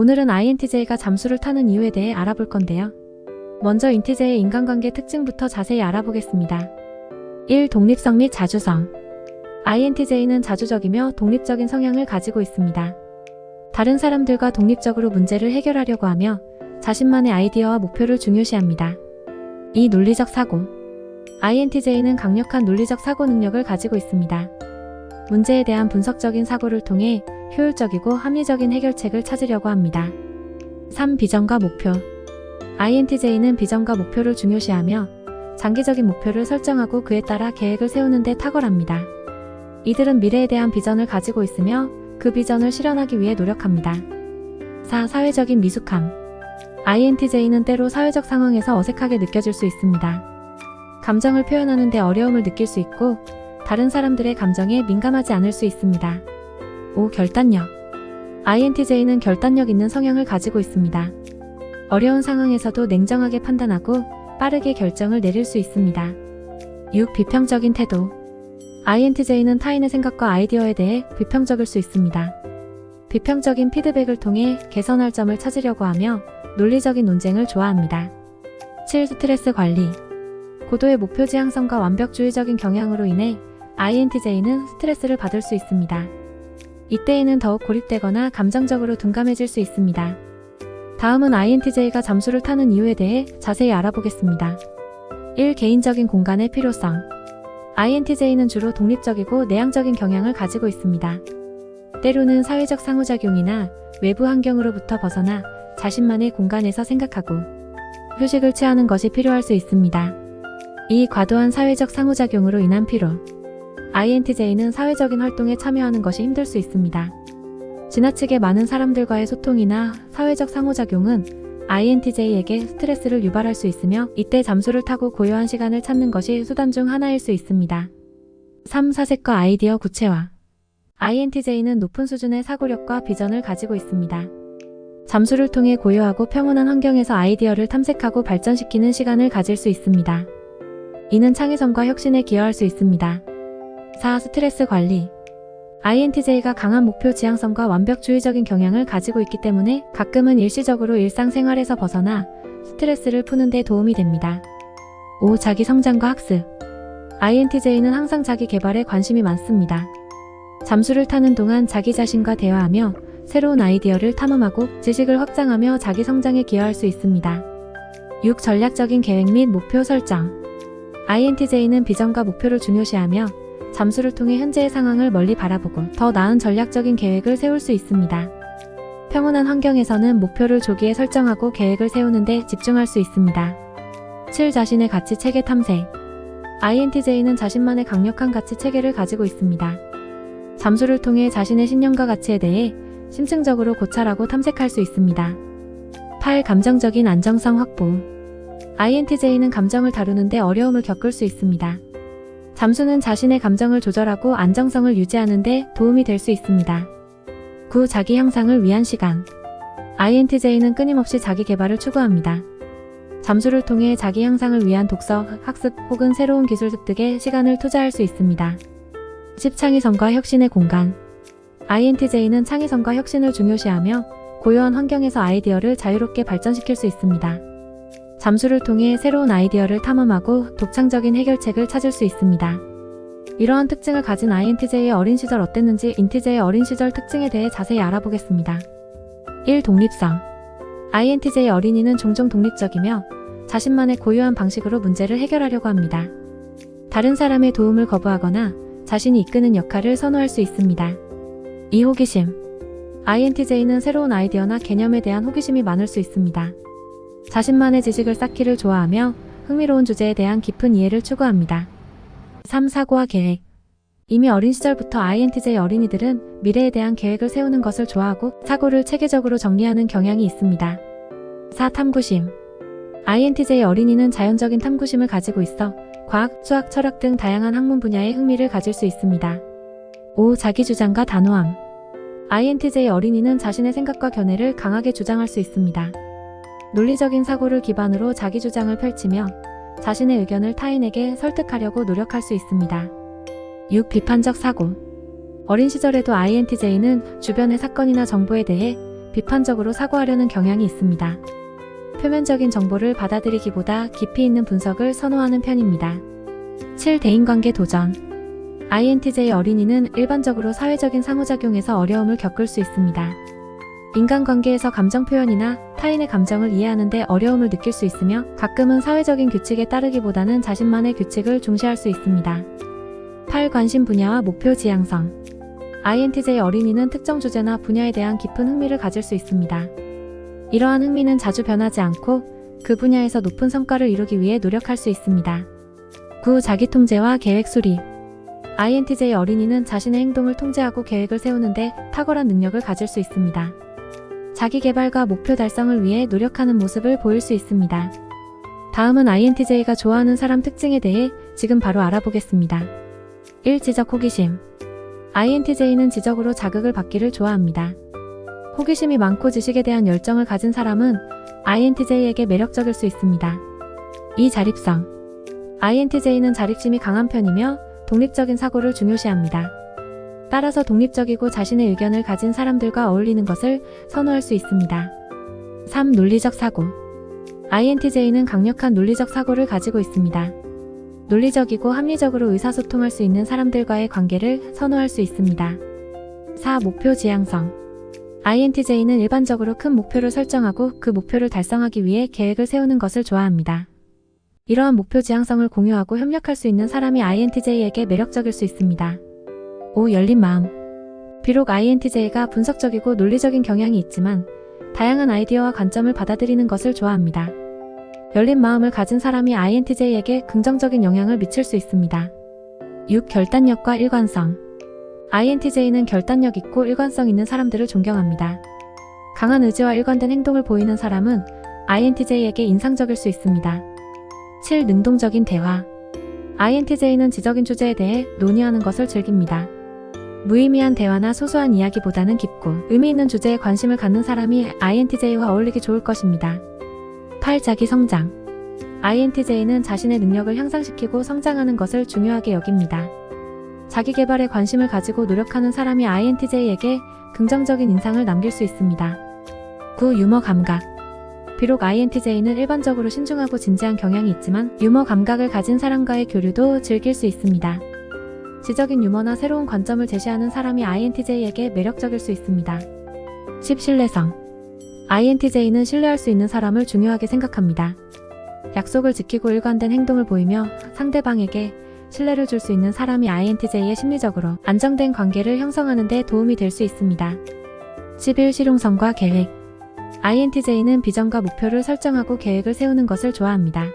오늘은 INTJ가 잠수를 타는 이유에 대해 알아볼 건데요. 먼저 INTJ의 인간관계 특징부터 자세히 알아보겠습니다. 1. 독립성 및 자주성. INTJ는 자주적이며 독립적인 성향을 가지고 있습니다. 다른 사람들과 독립적으로 문제를 해결하려고 하며 자신만의 아이디어와 목표를 중요시합니다. 2. 논리적 사고. INTJ는 강력한 논리적 사고 능력을 가지고 있습니다. 문제에 대한 분석적인 사고를 통해 효율적이고 합리적인 해결책을 찾으려고 합니다. 3. 비전과 목표. INTJ는 비전과 목표를 중요시하며 장기적인 목표를 설정하고 그에 따라 계획을 세우는 데 탁월합니다. 이들은 미래에 대한 비전을 가지고 있으며 그 비전을 실현하기 위해 노력합니다. 4. 사회적인 미숙함. INTJ는 때로 사회적 상황에서 어색하게 느껴질 수 있습니다. 감정을 표현하는 데 어려움을 느낄 수 있고 다른 사람들의 감정에 민감하지 않을 수 있습니다. 5. 결단력. INTJ는 결단력 있는 성향을 가지고 있습니다. 어려운 상황에서도 냉정하게 판단하고 빠르게 결정을 내릴 수 있습니다. 6. 비평적인 태도. INTJ는 타인의 생각과 아이디어에 대해 비평적일 수 있습니다. 비평적인 피드백을 통해 개선할 점을 찾으려고 하며 논리적인 논쟁을 좋아합니다. 7. 스트레스 관리. 고도의 목표 지향성과 완벽주의적인 경향으로 인해 INTJ는 스트레스를 받을 수 있습니다. 이때에는 더욱 고립되거나 감정적으로 둔감해질 수 있습니다. 다음은 INTJ가 잠수를 타는 이유에 대해 자세히 알아보겠습니다. 1. 개인적인 공간의 필요성. INTJ는 주로 독립적이고 내향적인 경향을 가지고 있습니다. 때로는 사회적 상호작용이나 외부 환경으로부터 벗어나 자신만의 공간에서 생각하고 휴식을 취하는 것이 필요할 수 있습니다. 이 과도한 사회적 상호작용으로 인한 피로. INTJ는 사회적인 활동에 참여하는 것이 힘들 수 있습니다. 지나치게 많은 사람들과의 소통이나 사회적 상호작용은 INTJ에게 스트레스를 유발할 수 있으며 이때 잠수를 타고 고요한 시간을 찾는 것이 수단 중 하나일 수 있습니다. 3. 사색과 아이디어 구체화. INTJ는 높은 수준의 사고력과 비전을 가지고 있습니다. 잠수를 통해 고요하고 평온한 환경에서 아이디어를 탐색하고 발전시키는 시간을 가질 수 있습니다. 이는 창의성과 혁신에 기여할 수 있습니다. 4. 스트레스 관리. INTJ가 강한 목표 지향성과 완벽주의적인 경향을 가지고 있기 때문에 가끔은 일시적으로 일상생활에서 벗어나 스트레스를 푸는 데 도움이 됩니다. 5. 자기 성장과 학습. INTJ는 항상 자기 개발에 관심이 많습니다. 잠수를 타는 동안 자기 자신과 대화하며 새로운 아이디어를 탐험하고 지식을 확장하며 자기 성장에 기여할 수 있습니다. 6. 전략적인 계획 및 목표 설정. INTJ는 비전과 목표를 중요시하며 잠수를 통해 현재의 상황을 멀리 바라보고 더 나은 전략적인 계획을 세울 수 있습니다. 평온한 환경에서는 목표를 조기에 설정하고 계획을 세우는 데 집중할 수 있습니다. 7. 자신의 가치 체계 탐색. INTJ는 자신만의 강력한 가치 체계를 가지고 있습니다. 잠수를 통해 자신의 신념과 가치에 대해 심층적으로 고찰하고 탐색할 수 있습니다. 8. 감정적인 안정성 확보. INTJ는 감정을 다루는데 어려움을 겪을 수 있습니다. 잠수는 자신의 감정을 조절하고 안정성을 유지하는 데 도움이 될 수 있습니다. 9. 자기 향상을 위한 시간. INTJ는 끊임없이 자기 개발을 추구합니다. 잠수를 통해 자기 향상을 위한 독서, 학습 혹은 새로운 기술 습득에 시간을 투자할 수 있습니다. 10. 창의성과 혁신의 공간. INTJ는 창의성과 혁신을 중요시하며 고요한 환경에서 아이디어를 자유롭게 발전시킬 수 있습니다. 잠수를 통해 새로운 아이디어를 탐험하고 독창적인 해결책을 찾을 수 있습니다. 이러한 특징을 가진 INTJ의 어린 시절 어땠는지 INTJ의 어린 시절 특징에 대해 자세히 알아보겠습니다. 1. 독립성. INTJ의 어린이는 종종 독립적이며 자신만의 고유한 방식으로 문제를 해결하려고 합니다. 다른 사람의 도움을 거부하거나 자신이 이끄는 역할을 선호할 수 있습니다. 2. 호기심. INTJ는 새로운 아이디어나 개념에 대한 호기심이 많을 수 있습니다. 자신만의 지식을 쌓기를 좋아하며 흥미로운 주제에 대한 깊은 이해를 추구합니다. 3. 사고와 계획. 이미 어린 시절부터 INTJ 어린이들은 미래에 대한 계획을 세우는 것을 좋아하고 사고를 체계적으로 정리하는 경향이 있습니다. 4. 탐구심. INTJ 어린이는 자연적인 탐구심을 가지고 있어 과학, 수학, 철학 등 다양한 학문 분야에 흥미를 가질 수 있습니다. 5. 자기주장과 단호함. INTJ 어린이는 자신의 생각과 견해를 강하게 주장할 수 있습니다. 논리적인 사고를 기반으로 자기 주장을 펼치며 자신의 의견을 타인에게 설득하려고 노력할 수 있습니다. 6. 비판적 사고. 어린 시절에도 INTJ는 주변의 사건이나 정보에 대해 비판적으로 사고하려는 경향이 있습니다. 표면적인 정보를 받아들이기보다 깊이 있는 분석을 선호하는 편입니다. 7. 대인관계 도전. INTJ 어린이는 일반적으로 사회적인 상호작용에서 어려움을 겪을 수 있습니다. 인간관계에서 감정 표현이나 타인의 감정을 이해하는 데 어려움을 느낄 수 있으며 가끔은 사회적인 규칙에 따르기보다는 자신만의 규칙을 중시할 수 있습니다. 8. 관심 분야와 목표 지향성. INTJ 어린이는 특정 주제나 분야에 대한 깊은 흥미를 가질 수 있습니다. 이러한 흥미는 자주 변하지 않고 그 분야에서 높은 성과를 이루기 위해 노력할 수 있습니다. 9. 자기통제와 계획 수립. INTJ 어린이는 자신의 행동을 통제하고 계획을 세우는데 탁월한 능력을 가질 수 있습니다. 자기 개발과 목표 달성을 위해 노력하는 모습을 보일 수 있습니다. 다음은 INTJ가 좋아하는 사람 특징에 대해 지금 바로 알아보겠습니다. 1. 지적 호기심. INTJ는 지적으로 자극을 받기를 좋아합니다. 호기심이 많고 지식에 대한 열정을 가진 사람은 INTJ에게 매력적일 수 있습니다. 2. 자립성. INTJ는 자립심이 강한 편이며 독립적인 사고를 중요시합니다. 따라서 독립적이고 자신의 의견을 가진 사람들과 어울리는 것을 선호할 수 있습니다. 3. 논리적 사고. INTJ는 강력한 논리적 사고를 가지고 있습니다. 논리적이고 합리적으로 의사소통할 수 있는 사람들과의 관계를 선호할 수 있습니다. 4. 목표 지향성. INTJ는 일반적으로 큰 목표를 설정하고 그 목표를 달성하기 위해 계획을 세우는 것을 좋아합니다. 이러한 목표 지향성을 공유하고 협력할 수 있는 사람이 INTJ에게 매력적일 수 있습니다. 5. 열린 마음. 비록 INTJ가 분석적이고 논리적인 경향이 있지만 다양한 아이디어와 관점을 받아들이는 것을 좋아합니다. 열린 마음을 가진 사람이 INTJ에게 긍정적인 영향을 미칠 수 있습니다. 6. 결단력과 일관성. INTJ는 결단력 있고 일관성 있는 사람들을 존경합니다. 강한 의지와 일관된 행동을 보이는 사람은 INTJ에게 인상적일 수 있습니다. 7. 능동적인 대화. INTJ는 지적인 주제에 대해 논의하는 것을 즐깁니다. 무의미한 대화나 소소한 이야기보다는 깊고 의미 있는 주제에 관심을 갖는 사람이 INTJ와 어울리기 좋을 것입니다. 8. 자기 성장. INTJ는 자신의 능력을 향상시키고 성장하는 것을 중요하게 여깁니다. 자기 개발에 관심을 가지고 노력하는 사람이 INTJ에게 긍정적인 인상을 남길 수 있습니다. 9. 유머 감각. 비록 INTJ는 일반적으로 신중하고 진지한 경향이 있지만 유머 감각을 가진 사람과의 교류도 즐길 수 있습니다. 지적인 유머나 새로운 관점을 제시하는 사람이 INTJ에게 매력적일 수 있습니다. 10. 신뢰성. INTJ는 신뢰할 수 있는 사람을 중요하게 생각합니다. 약속을 지키고 일관된 행동을 보이며 상대방에게 신뢰를 줄 수 있는 사람이 INTJ의 심리적으로 안정된 관계를 형성하는 데 도움이 될 수 있습니다. 11. 실용성과 계획. INTJ는 비전과 목표를 설정하고 계획을 세우는 것을 좋아합니다.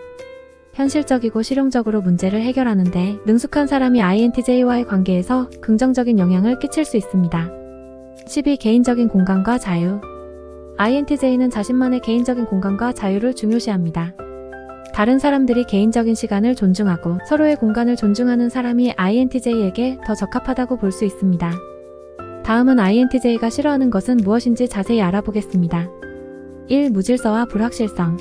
현실적이고 실용적으로 문제를 해결하는 데 능숙한 사람이 INTJ와의 관계에서 긍정적인 영향을 끼칠 수 있습니다. 12. 개인적인 공간과 자유. INTJ는 자신만의 개인적인 공간과 자유를 중요시합니다. 다른 사람들이 개인적인 시간을 존중하고 서로의 공간을 존중하는 사람이 INTJ에게 더 적합하다고 볼 수 있습니다. 다음은 INTJ가 싫어하는 것은 무엇인지 자세히 알아보겠습니다. 1. 무질서와 불확실성.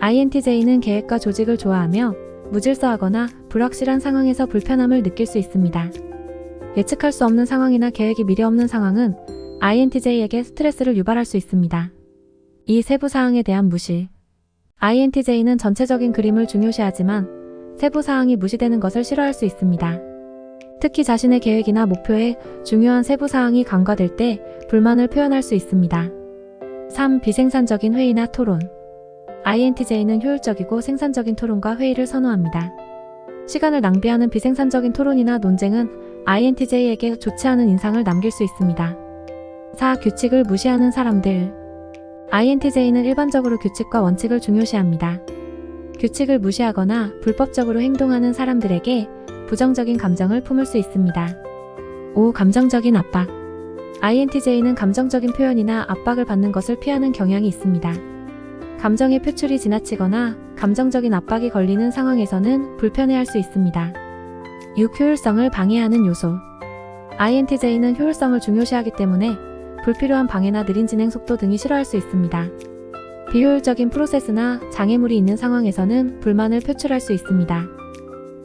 INTJ는 계획과 조직을 좋아하며 무질서하거나 불확실한 상황에서 불편함을 느낄 수 있습니다. 예측할 수 없는 상황이나 계획이 미리 없는 상황은 INTJ에게 스트레스를 유발할 수 있습니다. 2. 세부 사항에 대한 무시. INTJ는 전체적인 그림을 중요시하지만 세부 사항이 무시되는 것을 싫어할 수 있습니다. 특히 자신의 계획이나 목표에 중요한 세부 사항이 간과될 때 불만을 표현할 수 있습니다. 3. 비생산적인 회의나 토론. INTJ는 효율적이고 생산적인 토론과 회의를 선호합니다. 시간을 낭비하는 비생산적인 토론이나 논쟁은 INTJ에게 좋지 않은 인상을 남길 수 있습니다. 4. 규칙을 무시하는 사람들. INTJ는 일반적으로 규칙과 원칙을 중요시합니다. 규칙을 무시하거나 불법적으로 행동하는 사람들에게 부정적인 감정을 품을 수 있습니다. 5. 감정적인 압박. INTJ는 감정적인 표현이나 압박을 받는 것을 피하는 경향이 있습니다. 감정의 표출이 지나치거나 감정적인 압박이 걸리는 상황에서는 불편해할 수 있습니다. 6. 효율성을 방해하는 요소. INTJ는 효율성을 중요시하기 때문에 불필요한 방해나 느린 진행 속도 등이 싫어할 수 있습니다. 비효율적인 프로세스나 장애물이 있는 상황에서는 불만을 표출할 수 있습니다.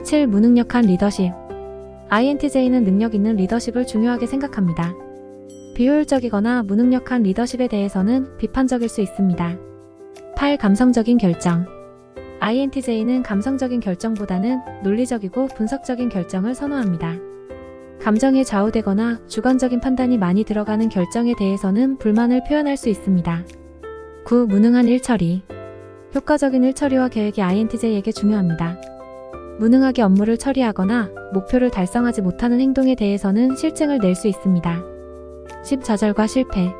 7. 무능력한 리더십. INTJ는 능력 있는 리더십을 중요하게 생각합니다. 비효율적이거나 무능력한 리더십에 대해서는 비판적일 수 있습니다. 8. 감성적인 결정. INTJ는 감성적인 결정보다는 논리적이고 분석적인 결정을 선호합니다. 감정에 좌우되거나 주관적인 판단이 많이 들어가는 결정에 대해서는 불만을 표현할 수 있습니다. 9. 무능한 일 처리. 효과적인 일 처리와 계획이 INTJ에게 중요합니다. 무능하게 업무를 처리하거나 목표를 달성하지 못하는 행동에 대해서는 실증을 낼 수 있습니다. 10. 좌절과 실패.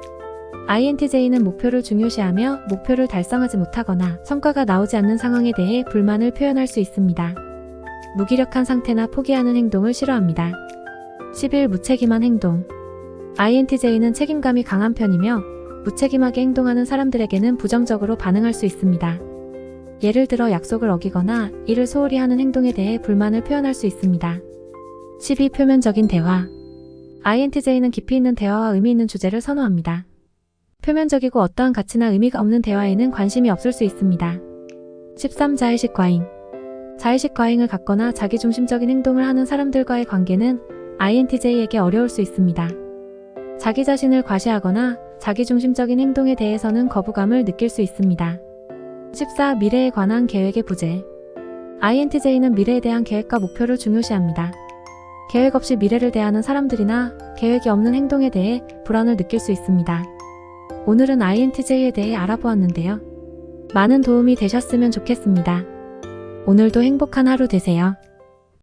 INTJ는 목표를 중요시하며 목표를 달성하지 못하거나 성과가 나오지 않는 상황에 대해 불만을 표현할 수 있습니다. 무기력한 상태나 포기하는 행동을 싫어합니다. 11. 무책임한 행동. INTJ는 책임감이 강한 편이며 무책임하게 행동하는 사람들에게는 부정적으로 반응할 수 있습니다. 예를 들어 약속을 어기거나 일을 소홀히 하는 행동에 대해 불만을 표현할 수 있습니다. 12. 표면적인 대화. INTJ는 깊이 있는 대화와 의미 있는 주제를 선호합니다. 표면적이고 어떠한 가치나 의미가 없는 대화에는 관심이 없을 수 있습니다. 13. 자의식 과잉. 자의식 과잉을 갖거나 자기중심적인 행동을 하는 사람들과의 관계는 INTJ에게 어려울 수 있습니다. 자기 자신을 과시하거나 자기중심적인 행동에 대해서는 거부감을 느낄 수 있습니다. 14. 미래에 관한 계획의 부재. INTJ는 미래에 대한 계획과 목표를 중요시합니다. 계획 없이 미래를 대하는 사람들이나 계획이 없는 행동에 대해 불안을 느낄 수 있습니다. 오늘은 INTJ에 대해 알아보았는데요. 많은 도움이 되셨으면 좋겠습니다. 오늘도 행복한 하루 되세요.